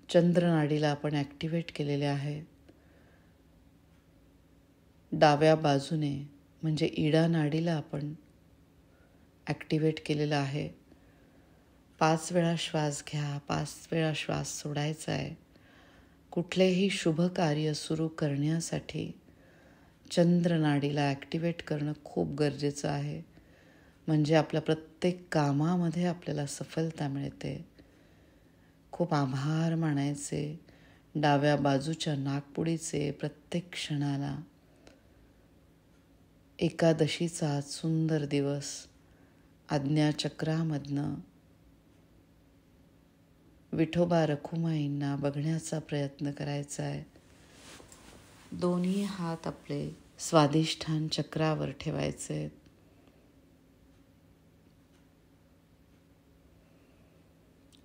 चंद्रनाडीला आपण ॲक्टिवेट केलेले आहे. डाव्या बाजूने म्हणजे इडा नाडीला आपण ॲक्टिवेट केलेलं आहे. 5 वेळा श्वास घ्या, 5 वेळा श्वास सोडायचा आहे. कुठलेही शुभ कार्य सुरू करण्यासाठी चंद्रनाडीला ॲक्टिवेट करणं खूप गरजेचं आहे. म्हणजे आपल्या प्रत्येक कामामध्ये आपल्याला सफलता मिळते. खूप आभार मानायचे डाव्या बाजूच्या नाकपुडीचे प्रत्येक क्षणाला. एकादशीचा सुंदर दिवस आज्ञाचक्रामधनं विठोबा रखुमाईंना बघण्याचा प्रयत्न करायचा आहे. दोन्ही हात आपले स्वाधिष्ठान चक्रावर ठेवायचे.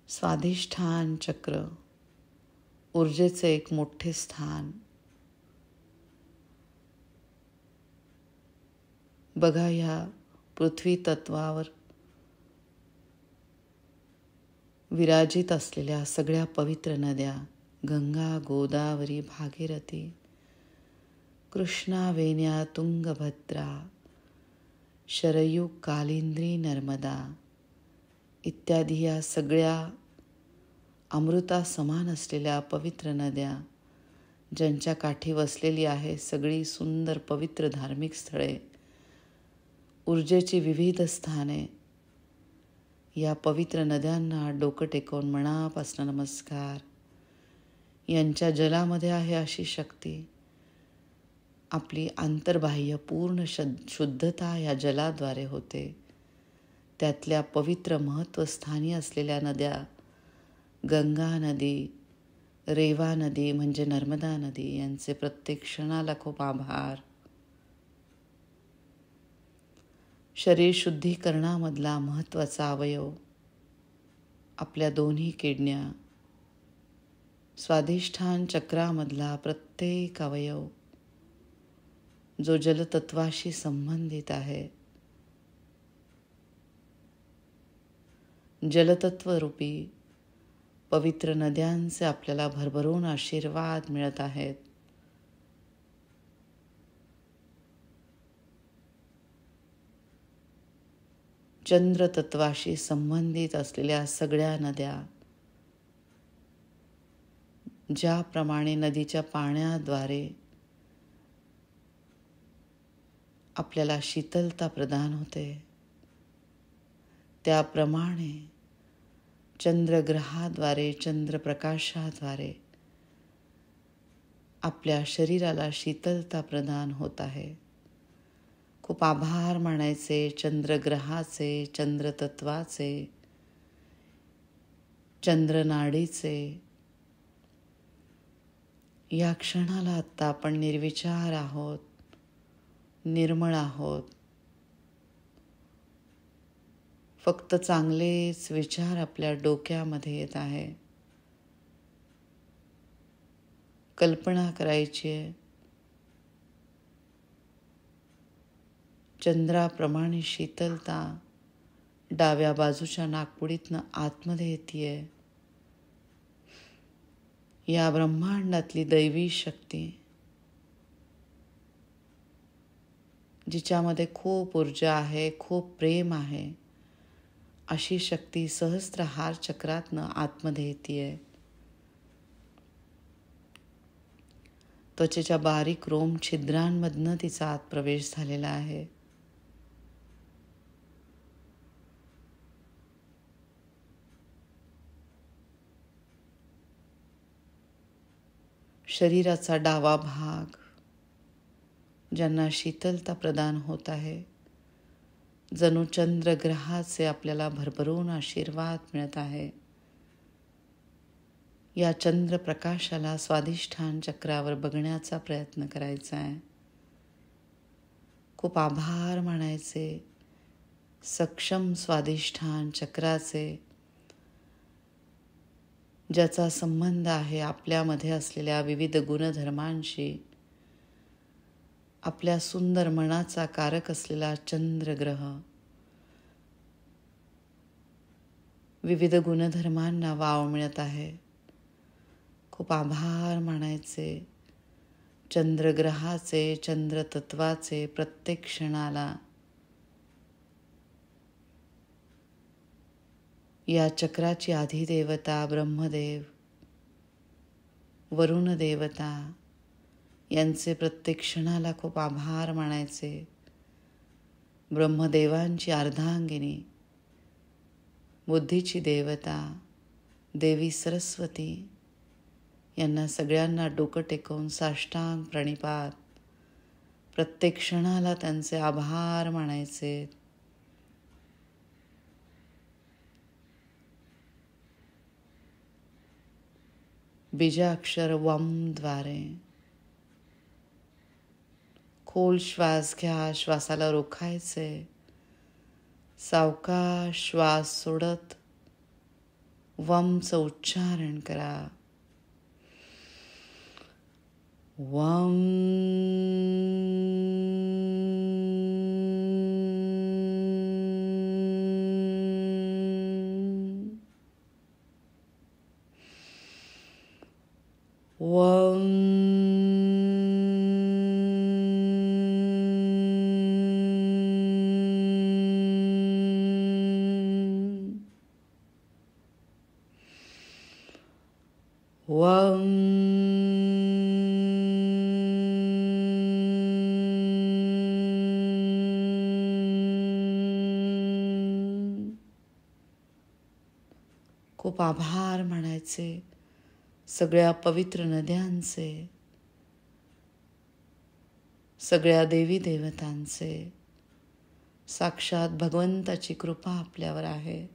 स्वाधिष्ठान चक्र ऊर्जेचे एक मोठे स्थान. बघा, ह्या पृथ्वी तत्वावर विराजित असलेल्या सगळ्या पवित्र नद्या, गंगा, गोदावरी, भागीरथी, कृष्णा, वेण्या, तुंगभद्रा, शरयू, कालिंद्री, नर्मदा इत्यादी या सगळ्या अमृता समान असलेल्या पवित्र नद्या, ज्यांच्या काठी वसलेली आहे सगळी सुंदर पवित्र धार्मिक स्थळे, ऊर्जेची विविध स्थाने, या पवित्र नद्यांना डोकं टेकवून मनापासून नमस्कार. यांच्या जलामध्ये आहे अशी शक्ती. आपली आंतरबाह्य पूर्ण शुद्धता या जलाद्वारे होते. त्यातल्या पवित्र महत्त्वस्थानी असलेल्या नद्या, गंगा नदी, रेवा नदी म्हणजे नर्मदा नदी, यांचे प्रत्येक क्षणाला खूप आभार. शरीर शुद्धीकरणामधला महत्त्वाचा अवयव आपल्या दोन्ही किडन्या, स्वाधिष्ठान चक्रामधला प्रत्येक अवयव जो जलतत्वाशी संबंधित आहे. जलतत्वरूपी पवित्र नद्यांचे आपल्याला भरभरून आशीर्वाद मिळत आहेत. चंद्रतत्वाशी संबंधित असलेल्या सगळ्या नद्या, ज्याप्रमाणे नदीच्या पाण्याद्वारे आपल्याला शीतलता प्रदान होते, त्याप्रमाणे चंद्रग्रहाद्वारे, चंद्रप्रकाशाद्वारे आपल्या शरीराला शीतलता प्रदान होत आहे. खूप आभार मानायचे चंद्रग्रहाचे, चंद्रतत्वाचे, चंद्रनाडीचे. या क्षणाला आत्ता आपण निर्विचार आहोत, निर्मळ आहोत. फक्त चांगलेच विचार आपल्या डोक्यामध्ये येत आहे. कल्पना करायची आहे चंद्राप्रमाणे शीतलता डाव्या बाजूच्या नाकपुडीतनं आतमध्ये येतेय. या ब्रह्मांडातली दैवी शक्ती, जिच्यामध्ये खूप ऊर्जा आहे, खूप प्रेम आहे, अशी शक्ती सहस्त्रहार चक्रातनं आतमध्ये येतेय. त्वचेच्या बारीक रोम छिद्रांमधनं तिचा आत प्रवेश झालेला आहे. शरीराचा डावा भाग, ज्यांना शीतलता प्रदान होत आहे, जणू चंद्रग्रहाचे आपल्याला भरभरून आशीर्वाद मिळत आहे. या चंद्रप्रकाशाला स्वाधिष्ठान चक्रावर बघण्याचा प्रयत्न करायचा आहे. खूप आभार मानायचे सक्षम स्वाधिष्ठान चक्राचे, ज्याचा संबंध आहे आपल्यामध्ये असलेल्या विविध गुणधर्मांशी. आपल्या सुंदर मनाचा कारक असलेला चंद्रग्रह विविध गुणधर्मांना वाव मिळत आहे. खूप आभार मानायचे. चंद्रग्रहाचे, चंद्रतत्वाचे प्रत्येक क्षणाला या चक्राची अधिदेवता ब्रह्मदेव, वरुण देवता यांचे प्रत्येक क्षणाला खूप आभार मानायचे. ब्रह्मदेवांची अर्धांगिनी, बुद्धीची देवता देवी सरस्वती यांना सगळ्यांना डोकं टेकवून साष्टांग प्रणिपात. प्रत्येक क्षणाला त्यांचे आभार मानायचे. बीजाक्षर वमद्वारे खोल श्वास घ्या, श्वासाला रोखायचे. सावकाश श्वास सोडत वमचं उच्चारण करा. वम. वम. वम. खूप आभार मानायचे सगळ्या पवित्र नद्यांचे, सगळ्या देवी देवतांचे. साक्षात भगवंताची कृपा आपल्यावर आहे.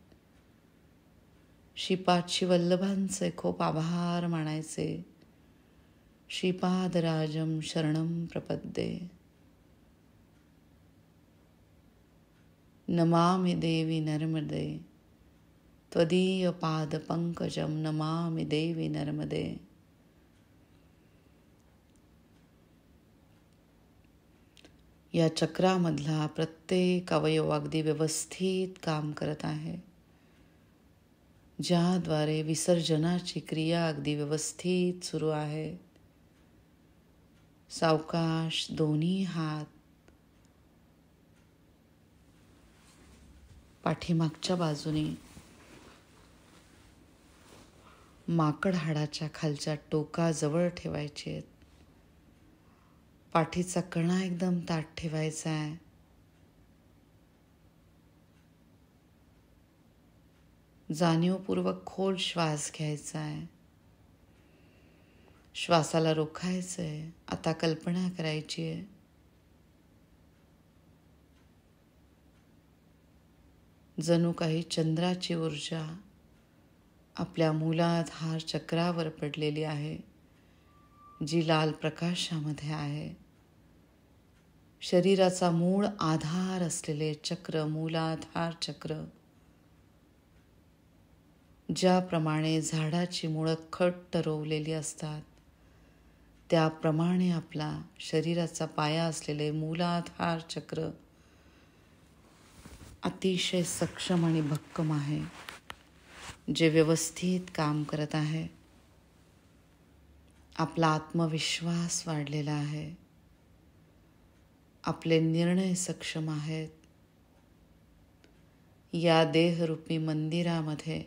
श्रीपादशी वल्लभांचे खूप आभार मानायचे. श्रीपादराजं शरणं प्रपद्ये. नमामि देवी नर्मदे, त्वदीय पाद पंकजं नमामि देवी नर्मदे. या चक्रामधला प्रत्येक अवयव अगदी व्यवस्थित काम करत आहे, ज्याद्वारे विसर्जनाची क्रिया अगदी व्यवस्थित सुरू आहे. सावकाश दोन्ही हात पाठीमागच्या बाजूने माकड हाडाच्या खालच्या टोकाजवळ ठेवायचे आहेत. पाठीचा कणा एकदम ताठ ठेवायचा आहे. जाणीवपूर्वक खोल श्वास घ्यायचा आहे. श्वासाला रोखायचं आहे. आता कल्पना करायची आहे जणू काही चंद्राची ऊर्जा आपल्या मूलाधार चक्रावर पडलेली आहे, जी लाल प्रकाशामध्ये आहे. शरीराचा मूळ आधार असलेले चक्र, मूलाधार चक्र, ज्याप्रमाणे झाडाची मुळं घट्ट रोवलेली असतात, त्याप्रमाणे आपला शरीराचा पाया असलेले मूलाधार चक्र अतिशय सक्षम आणि भक्कम आहे, जे व्यवस्थित काम करत आहे. आपला आत्मविश्वास वाढलेला आहे. आपले निर्णय सक्षम आहेत. या देहरूपी मंदिरामध्ये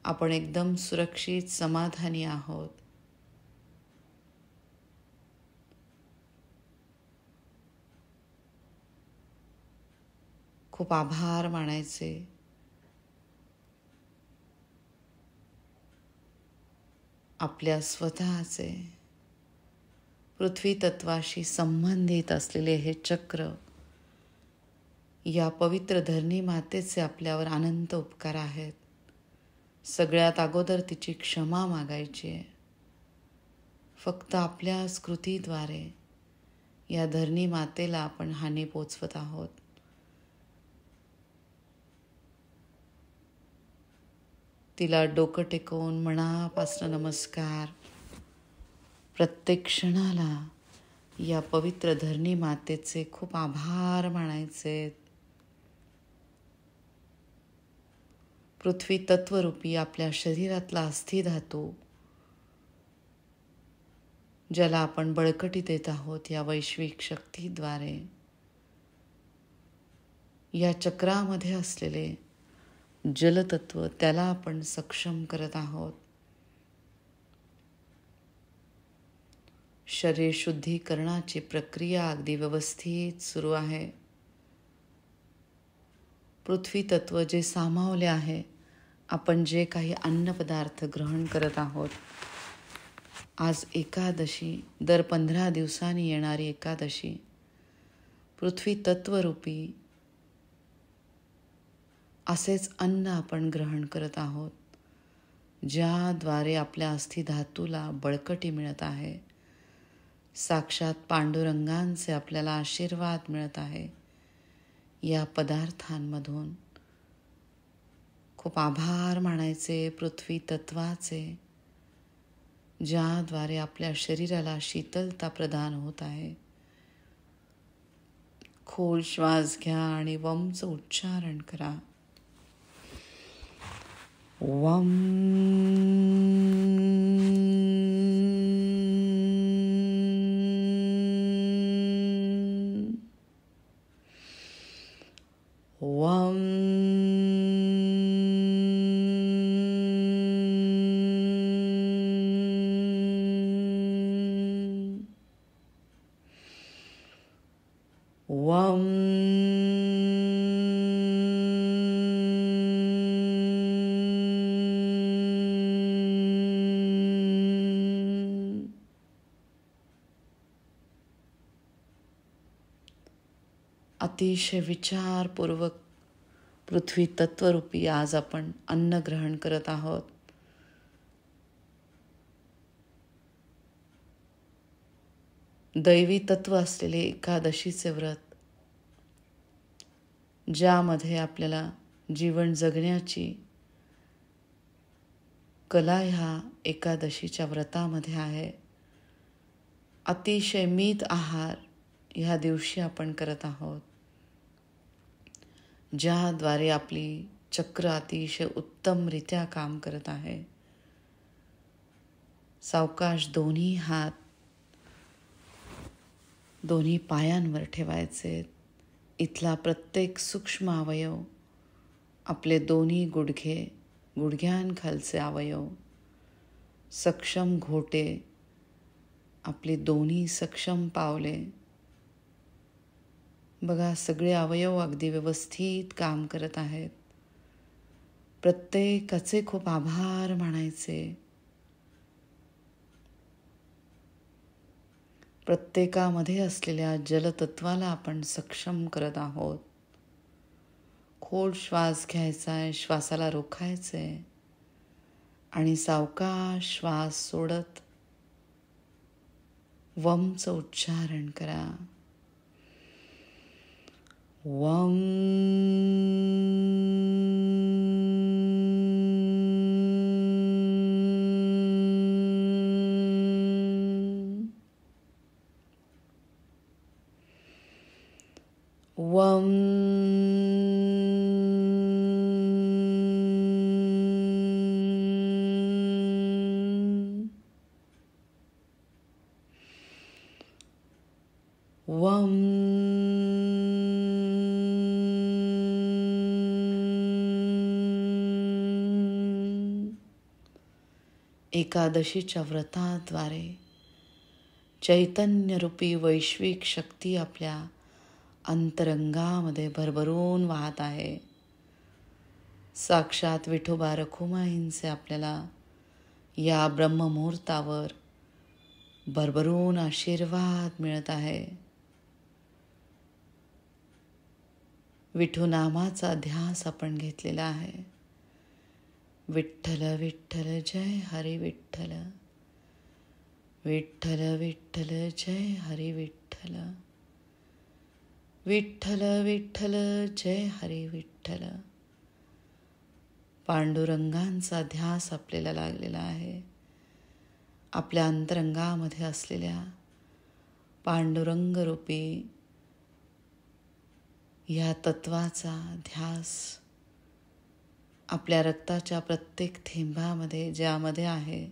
आपण एकदम सुरक्षित समाधानी आहोत. खूप आभार मानायचे. आपल्या स्वतःचे पृथ्वी तत्वाशी संबंधित असलेले हे चक्र, या पवित्र धरणी मातेचे आपल्यावर अनंत उपकार आहेत. सगळ्यात अगोदर तिची क्षमा मागायची आहे. फक्त आपल्या कृतीद्वारे या धरणी मातेला आपण हानी पोचवत आहोत. तिला डोकं टेकवून मनापासून नमस्कार. प्रत्येक क्षणाला या पवित्र धरणी मातेचे खूप आभार मानायचे. पृथ्वी तत्वरूपी आपल्या शरीरातला अस्थिधातू ज्याला आपण बळकटी देत आहोत या वैश्विक शक्तीद्वारे, या चक्रामध्ये असलेले जलतत्व त्याला आपण सक्षम करत आहोत. शरीर शुद्धीकरणाची प्रक्रिया अगदी व्यवस्थित सुरू आहे. पृथ्वी तत्व जे सामावले आहे, आपण जे काही अन्नपदार्थ ग्रहण करत आहोत, आज एकादशी, दर 15 दिवसांनी येणारी एकादशी, पृथ्वी तत्वरूपी असेच अन्न आपण ग्रहण करत आहोत, ज्याद्वारे आपल्या अस्थिधातूला बळकटी मिळत आहे. साक्षात पांडुरंगांचे आपल्याला आशीर्वाद मिळत आहे. या पदार्थांमधून खूप आभार मानायचे पृथ्वी तत्वाचे, ज्याद्वारे आपल्या शरीराला शीतलता प्रदान होत आहे. खोल श्वास घ्या आणि वमचं उच्चारण करा. वम. वम. वम. अतिशय विचारपूर्वक पृथ्वी तत्वरूपी आज आपण अन्न ग्रहण करत आहोत. दैवी तत्व असलेले एकादशीचे व्रत, ज्यामध्ये आपल्याला जीवन जगण्याची कला ह्या एकादशीच्या व्रतामध्ये आहे. अतिशय मित आहार ह्या दिवशी आपण करत आहोत, ज्याद्वारे आपली चक्र अतिशय उत्तमरित्या काम करत आहे. सावकाश दोन्ही हात दोन्ही पायांवर ठेवायचे. इथला प्रत्येक सूक्ष्म अवयव, आपले दोन्ही गुडघे, गुडघ्यांखालचे अवयव, सक्षम घोटे, आपली दोन्ही सक्षम पावले, बघा सगळे अवयव अगदी व्यवस्थित काम करत आहेत. प्रत्येकाचे खूप आभार मानायचे. प्रत्येकामध्ये असलेल्या जलतत्वाला आपण सक्षम करत आहोत. खोल श्वास घ्यायचा आहे, श्वासाला रोखायचे आणि सावकाश श्वास सोडत वमचं उच्चारण करा. वम. वम. वम. एकादशीच्या व्रताद्वारे चैतन्यरूपी वैश्विक शक्ती आपल्या अंतरंगामध्ये भरभरून वाहत आहे. साक्षात विठोबा रखुमाईंचे आपल्याला या ब्रह्ममुहूर्तावर भरभरून आशीर्वाद मिळत आहे. विठू नामाचा ध्यास आपण घेतलेला आहे. विठ्ठल विठ्ठल जय हरी विठ्ठल, विठ्ठल विठ्ठल जय हरी विठ्ठल, विठ्ठल विठ्ठल जय हरी विठ्ठल. पांडुरंगांचा ध्यास आपल्याला लागलेला आहे. आपल्या अंतरंगामध्ये असलेल्या पांडुरंग रूपी या तत्वाचा ध्यास आपल्या रक्ताच्या प्रत्येक थेंबामध्ये ज्यामध्ये आहे,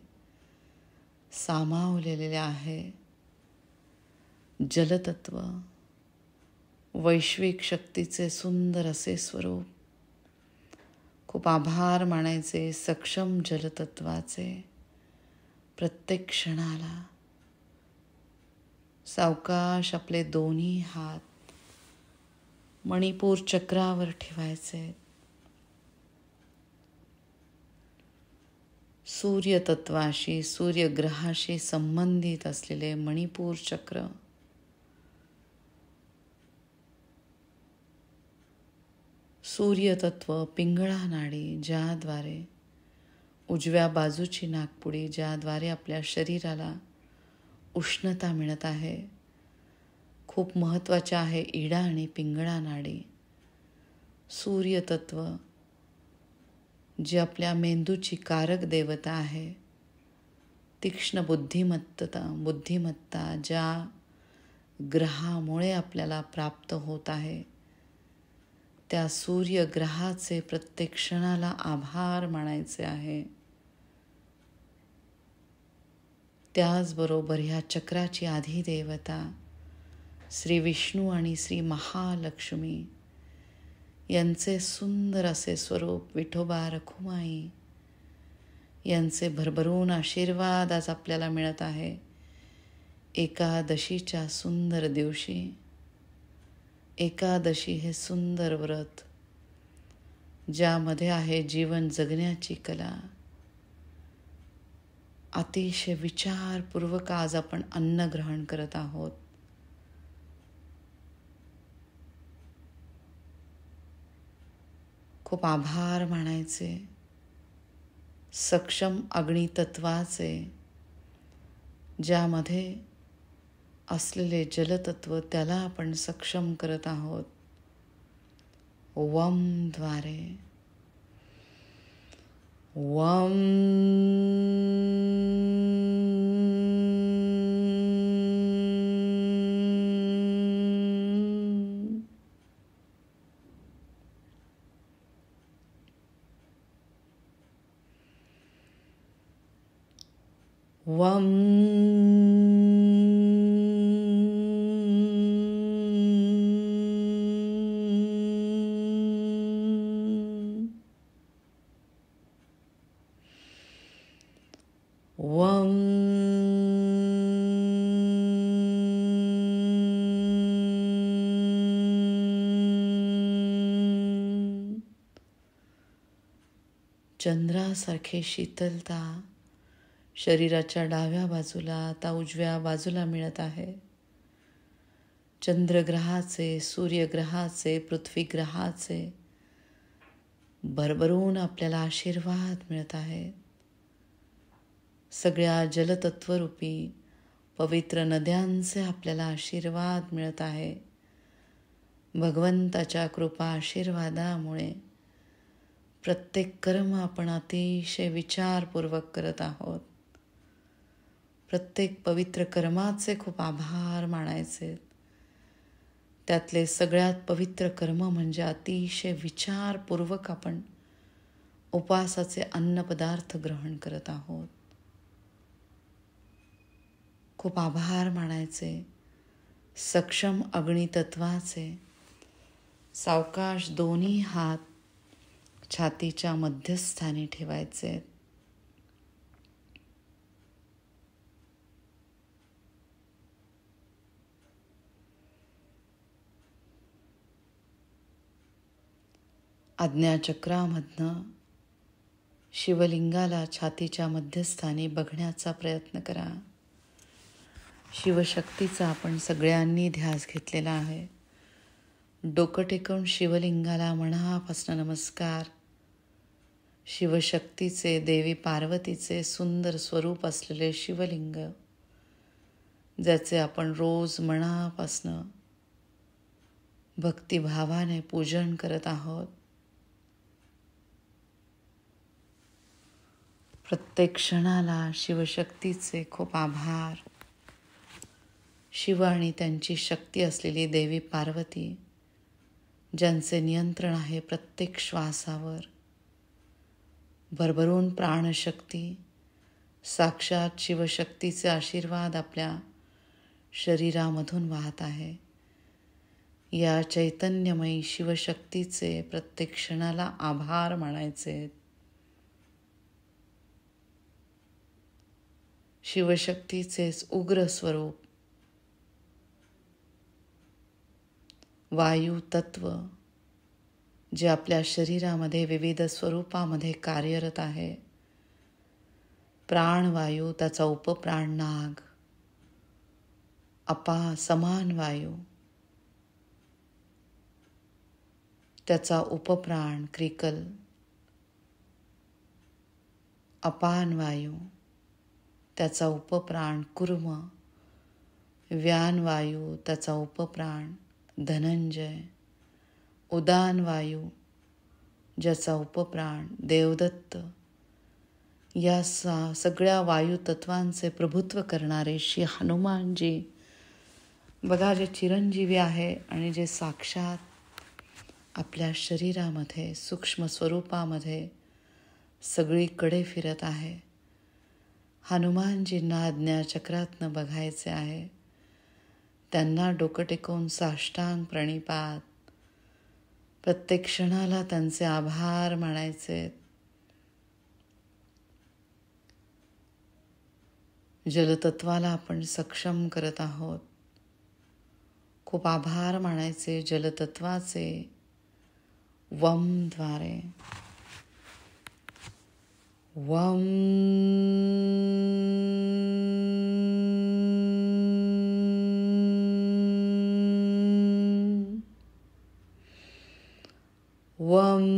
सामावलेले आहे. जलतत्व, वैश्विक शक्तीचे सुंदर असे स्वरूप. खूप आभार मानायचे सक्षम जलतत्वाचे. प्रत्येक क्षणाला सावकाश आपले दोन्ही हात मणिपूर चक्रावर ठेवायचे. सूर्यतत्वाशी, सूर्यग्रहाशी संबंधित असलेले मणिपूर चक्र सूर्यतत्व पिंगळा नाडी, ज्याद्वारे उजव्या बाजूची नाकपुडी, ज्याद्वारे आपल्या शरीराला उष्णता मिळत आहे. खूप महत्त्वाच्या आहे इडा आणि पिंगळा नाडी. सूर्यतत्व जी आपल्या मेंदूची कारक देवता आहे. तीक्ष्ण बुद्धिमत्ता ज्या ग्रहामुळे आपल्याला प्राप्त होत आहे, त्या सूर्यग्रहाचे प्रत्येक क्षणाला आभार मानायचे आहे. त्याचबरोबर ह्या चक्राची अधिदेवता श्री विष्णू आणि श्री महालक्ष्मी यांचे सुंदर असे स्वरूप विठोबा रखुमाई यांचे भरभरून आशीर्वाद आज आपल्याला मिळत आहे. एकादशीच्या सुंदर दिवशी. एकादशी हे सुंदर व्रत ज्यामध्ये आहे जीवन जगण्याची कला. अतिशय विचारपूर्वक आज आपण अन्न ग्रहण करत आहोत. खूप आभार मानायचे सक्षम अग्नितत्वाचे, ज्यामध्ये असलेले जलतत्व त्याला आपण सक्षम करत आहोत. वमद्वारे. वम. वम. वम. चंद्रासारखे शीतलता शरीराच्या डाव्या बाजूला आता उजव्या बाजूला मिळत आहे. चंद्रग्रहाचे, सूर्यग्रहाचे, पृथ्वीग्रहाचे भरभरून आपल्याला आशीर्वाद मिळत आहेत. सगळ्या जलतत्वरूपी पवित्र नद्यांचे आपल्याला आशीर्वाद मिळत आहे. भगवंताच्या कृपा आशीर्वादामुळे प्रत्येक कर्म आपण अतिशय विचारपूर्वक करत आहोत. प्रत्येक पवित्र कर्माचे खूप आभार मानायचे. त्यातले सगळ्यात पवित्र कर्म म्हणजे अतिशय विचारपूर्वक आपण उपवासाचे अन्नपदार्थ ग्रहण करत आहोत. खूप आभार मानायचे सक्षम अग्नितत्वाचे. सावकाश दोन्ही हात छातीच्या मध्यस्थानी ठेवायचे. आज्ञाचक्रामधनं शिवलिंगाला छातीच्या मध्यस्थानी बघण्याचा प्रयत्न करा. शिवशक्तीचा आपण सगळ्यांनी ध्यास घेतलेला आहे. डोकं टेकवून शिवलिंगाला मनापासून नमस्कार. शिवशक्तीचे, देवी पार्वतीचे सुंदर स्वरूप असलेले शिवलिंग, ज्याचे आपण रोज मनापासून भक्तिभावाने पूजन करत आहोत. प्रत्येक क्षणाला शिवशक्तीचे खूप आभार. शिव आणि त्यांची शक्ती असलेली देवी पार्वती, ज्यांचे नियंत्रण आहे प्रत्येक श्वासावर. भरभरून प्राणशक्ती साक्षात शिवशक्तीचे आशीर्वाद आपल्या शरीरामधून वाहत आहे. या चैतन्यमयी शिवशक्तीचे प्रत्येक क्षणाला आभार मानायचे. शिवशक्तीचेच उग्र स्वरूप वायू तत्व जे आपल्या शरीरामध्ये विविध स्वरूपामध्ये कार्यरत आहे. प्राणवायू, त्याचा उपप्राण नाग, समान वायू, त्याचा उपप्राण क्रिकल, अपान वायू, त्याचा उपप्राण कुर्म, व्यान वायू, त्याचा उपप्राण धनंजय, उदान वायू, ज्याचा उपप्राण देवदत्त. या सगळ्या वायू तत्वांचे प्रभुत्व करणारे श्री हनुमानजी बघा, जे चिरंजीवी आहे आणि जे साक्षात आपल्या शरीरामध्ये सूक्ष्म स्वरूपामध्ये सगळीकडे फिरत आहे. हनुमानजींना आज्ञाचक्रातनं बघायचे आहे. त्यांना डोकं टेकवून साष्टांग प्रणिपात. प्रत्येक क्षणाला त्यांचे आभार मानायचे. जलतत्वाला आपण सक्षम करत आहोत. खूप आभार मानायचे जलतत्वाचे. वमद्वारे वम. वम.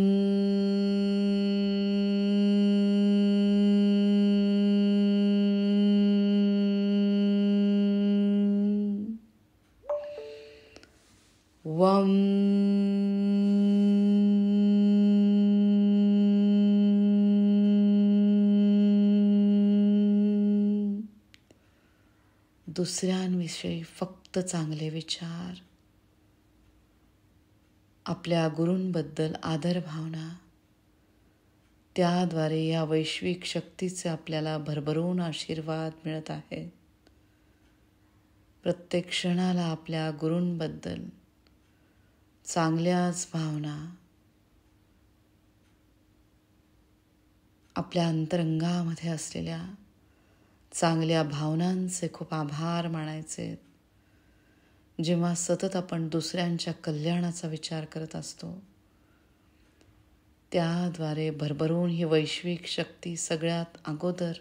वम. दुसऱ्यांविषयी फक्त चांगले विचार. आपल्या गुरूंबद्दल आदर भावना. त्याद्वारे या वैश्विक शक्तीचे आपल्याला भरभरून आशीर्वाद मिळत आहे. प्रत्येक क्षणाला आपल्या गुरूंबद्दल चांगल्याच भावना. आपल्या अंतरंगामध्ये असलेल्या चांगल्या भावनांचे खूप आभार मानायचे. जेव्हा सतत आपण दुसऱ्यांच्या कल्याणाचा विचार करत असतो, त्याद्वारे भरभरून ही वैश्विक शक्ती सगळ्यात अगोदर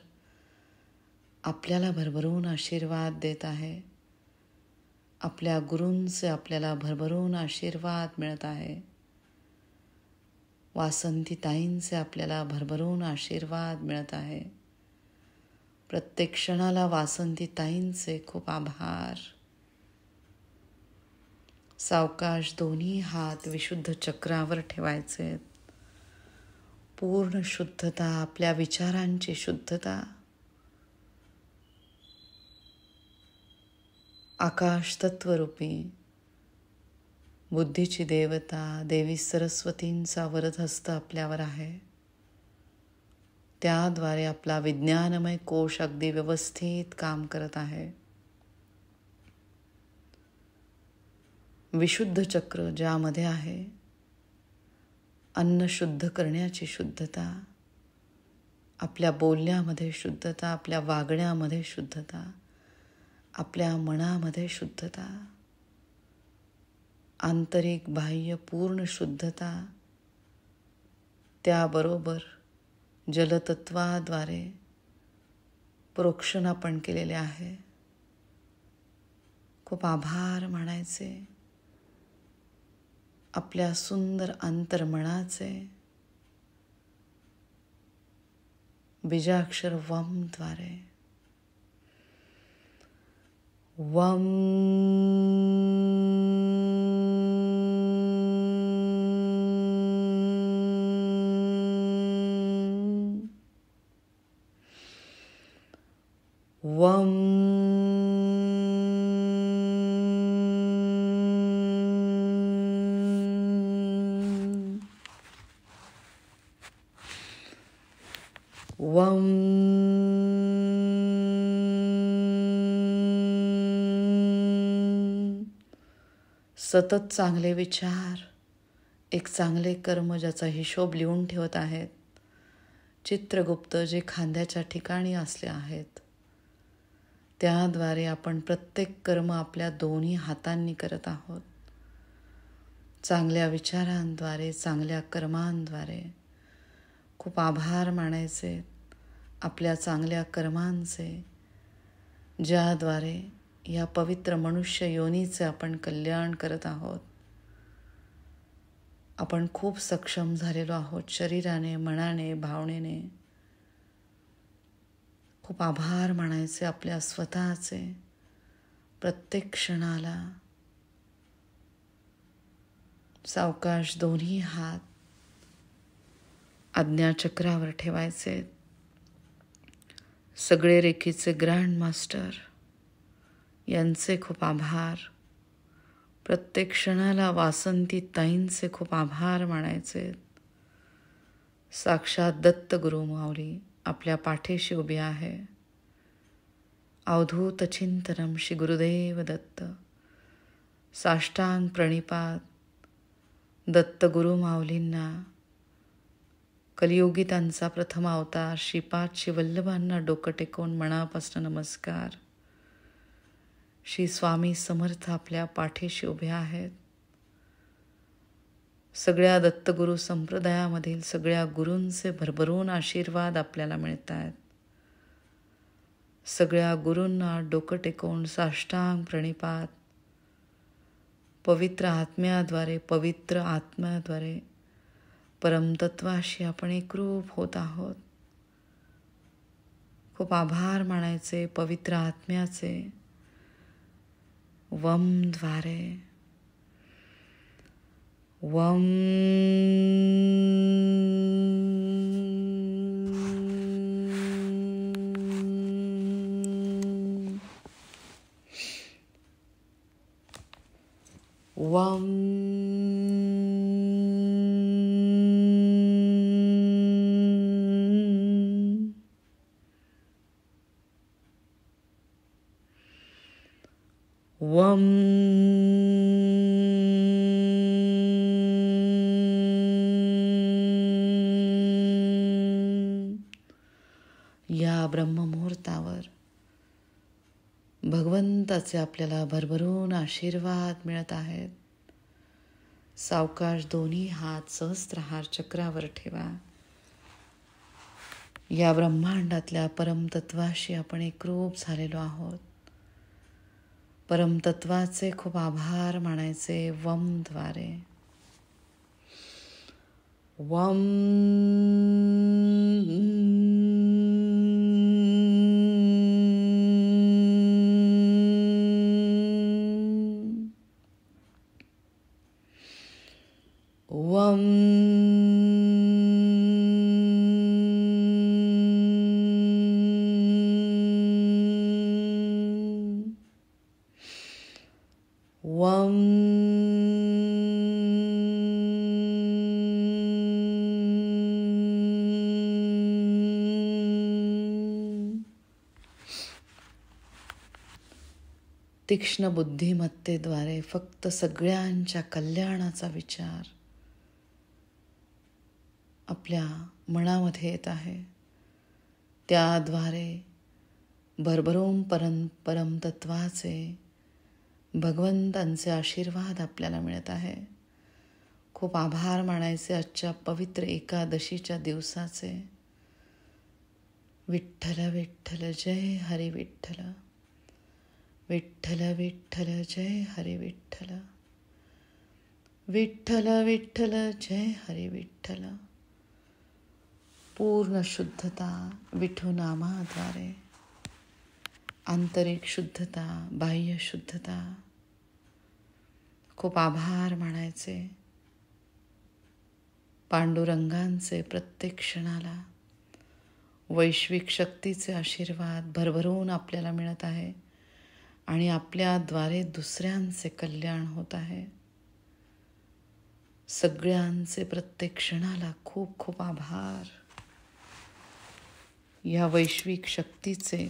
आपल्याला भरभरून आशीर्वाद देत आहे. आपल्या गुरूंचे आपल्याला भरभरून आशीर्वाद मिळत आहे. वासंती ताईंचे आपल्याला भरभरून आशीर्वाद मिळत आहे. प्रत्येक क्षणाला वासंती ताईंचे खूप आभार. सावकाश दोन्ही हात विशुद्ध चक्रावर ठेवायचे. पूर्ण शुद्धता, आपल्या विचारांची शुद्धता. आकाश तत्वरूपी बुद्धीची देवता देवी सरस्वतींचा वरदहस्त आपल्यावर आहे. त्याद्वारे आपला विज्ञानमय कोश अगदी व्यवस्थित काम करत आहे. विशुद्ध चक्र ज्यामध्ये आहे अन्न शुद्ध करण्याची शुद्धता, आपल्या बोलण्यामध्ये शुद्धता, आपल्या वागण्यामध्ये शुद्धता, आपल्या मनामध्ये शुद्धता, आंतरिक बाह्य पूर्ण शुद्धता. त्याबरोबर जलतत्वाद्वारे प्रोक्षण आपण केलेले आहे. खूप आभार मानायचे आपल्या सुंदर अंतर्मनाचे. बीजाक्षर वमद्वारे वम. वम. वम. सतत चांगले विचार, एक चांगले कर्म ज्याचा हिशोब लिहून ठेवत आहेत, चित्रगुप्त जे खांद्याच्या ठिकाणी असले आहेत, त्याद्वारे आपण प्रत्येक कर्म आपल्या दोन्ही हातांनी करत आहोत. चांगल्या विचारांद्वारे, चांगल्या कर्मांद्वारे खूप आभार मानायचे आपल्या चांगल्या कर्मांचे, ज्याद्वारे या पवित्र मनुष्य योनीचे आपण कल्याण करत आहोत. आपण खूप सक्षम झालेलो आहोत शरीराने, मनाने, भावनेने. खूप आभार मानायचे आपल्या स्वतःचे. प्रत्येक क्षणाला सावकाश दोन्ही हात आज्ञाचक्रावर ठेवायचे. सगळे रेखीचे ग्रँड मास्टर यांचे खूप आभार. प्रत्येक क्षणाला वासंती ताईंचे खूप आभार मानायचे. साक्षात दत्त गुरु माऊली आपल्या पाठीशी उभी आहे. अवधूत चिंतनम श्री गुरुदेव दत्त. साष्टांग प्रणिपात दत्त गुरु माऊलींना. कलियुगी त्यांचा प्रथम अवतार श्रीपाद श्री वल्लभांना डोकं टेकवून मनापासून नमस्कार. श्री स्वामी समर्थ आपल्या पाठीशी उभे आहेत. सगळ्या दत्तगुरु संप्रदायामधील सगळ्या गुरूंचे भरभरून आशीर्वाद आपल्याला मिळत आहेत. सगळ्या गुरूंना डोकं टेकवून साष्टांग प्रणिपात. पवित्र आत्म्याद्वारे परमतत्वाशी आपण एकरूप होत आहोत. खूप आभार मानायचे पवित्र आत्म्याचे. वमद्वारे वम. वम. वम. या ब्रह्ममुहूर्तावर भगवंताचे आपल्याला भरभरून आशीर्वाद मिळत आहेत. सावकाश दोन्ही हात सहस्त्रहार चक्रावर ठेवा. या ब्रह्मांडातल्या परमतत्वाशी आपण एकरूप झालेलो आहोत. परमतत्वाचे खूप आभार मानायचे वमद्वारे. वम. वम. वम. तीक्ष्ण बुद्धिमत्तेद्वारे फक्त सगळ्यांच्या कल्याणाचा विचार आपल्या मनामध्ये येत आहे. त्याद्वारे भरभरून परमतत्वाचे भगवंतांचे आशीर्वाद आपल्याला मिळत आहे. खूप आभार मानायचे आजच्या पवित्र एकादशीच्या दिवसाचे. विठ्ठल विठ्ठल जय हरी विठ्ठल. विठ्ठल विठ्ठल जय हरी विठ्ठल. विठ्ठल विठ्ठल जय हरी विठ्ठल. पूर्ण शुद्धता विठुनामाद्वारे. आंतरिक शुद्धता, बाह्य शुद्धता. खूप आभार मानायचे पांडुरंगांचे. प्रत्येक क्षणाला वैश्विक शक्तीचे आशीर्वाद भरभरून आपल्याला मिळत आहे आणि आपल्याद्वारे दुसऱ्यांचे कल्याण होत आहे. सगळ्यांचे प्रत्येक क्षणाला खूप खूप आभार. या वैश्विक शक्तीचे